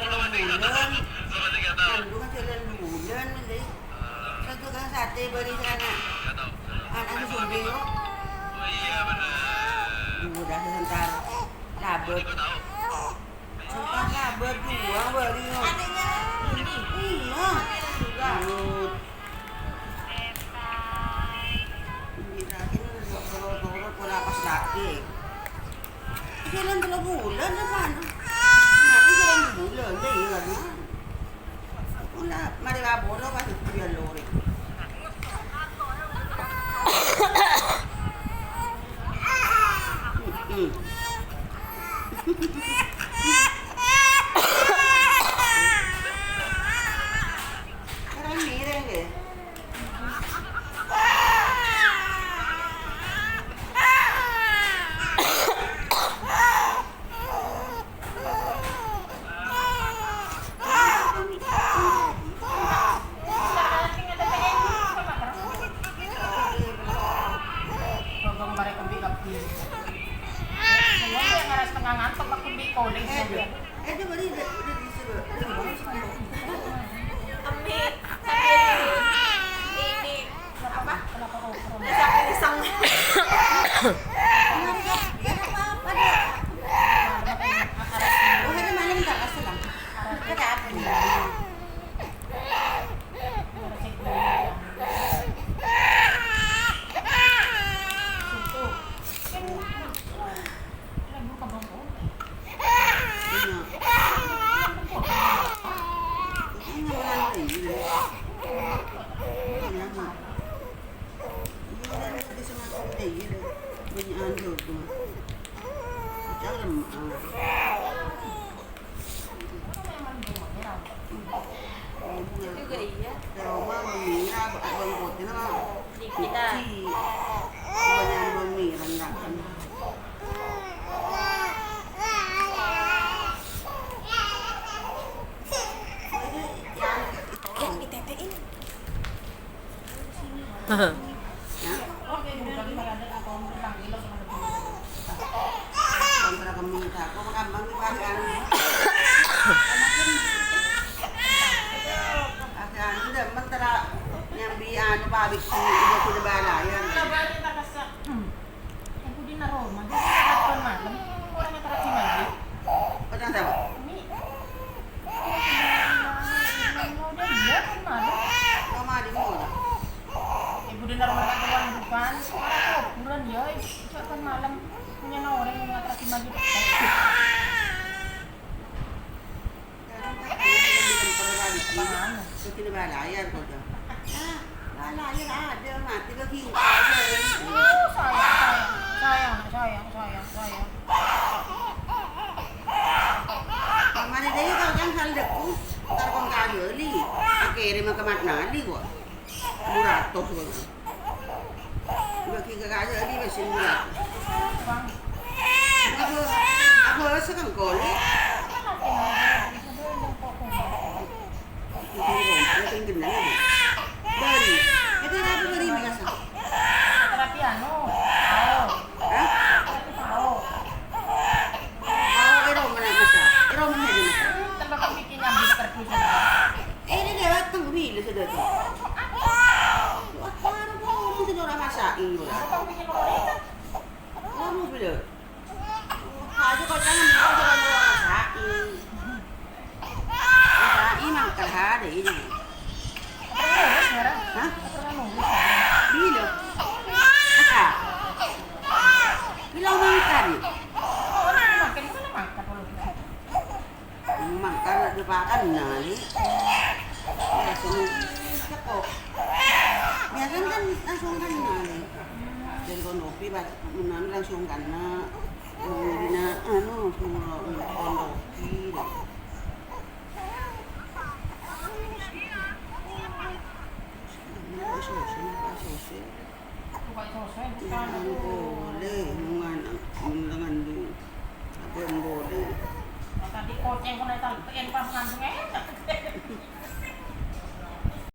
bulan. Nandun kan sila bulan. Sa tukang sate bari sana. Anak sumbing ko. Udah sebentar. Labet. Sebentar labet dua bari ko. Iya. Labet. Turut-turut wala pas laki. Kailan 2 bulan naman. Namin kailan 2 bulan. Dahil na. Wala. Maribabo na kasi kuya lori. Karang mireng eh. Itu bari udah disebut. Amit, ini apa? Isang Oh, ada mana minta kasih lang. Ada apa nih? juga iya. Trauma mengira abang putih na Kita banyak memiran kan. yang ditetein. Kontra kami ako makambang ni bagan. Akan sudah mentera nyambi anu pabik si ibu kuda balayan. Labarin tak kasa. Ibu di Naroma. Dia kapan malam. Orang yang terakhir lagi. Patang sama. Ini. Udah dia kan malam. Kama di mo. Ibu di Naroma kan keluar depan. Orang bulan ya. Kapan malam punya orang yang terakhir lagi. Apaan? Kuda balayan ko daw. Balayan ada mati lagi. Sayang. Mana dia kau kan hal deku. Tar kong kageli. Akhirnya makamat nali ko. Muratos ko. Bagi kageli mesin bulat. Bang. Ako sa kang koli. Tingin na lang. Dari. Ito na ito na rin kasi. Terapi anu. Tahu. Ha? Terapi tahu. Iro man na masa. Iro man na masa. Tambah kami kinyambis terkusa. Ini dia watang bili sa dito. Ano mo mo tinura masain mo lang. Ano mo bili? Hajo ko lang mo ko sa mo masain. Masain mang kalahari ini. Hah? Bilo. Aka. Bilang makan. Makan ada pakan nali. Ya semua kok. Biasa kan langsung kan nali. Dan konopi menan langsung karena dina anu semua konopi. Boleh, dengan du. Apa yang boleh? Tadi koceng kena tak pas langsung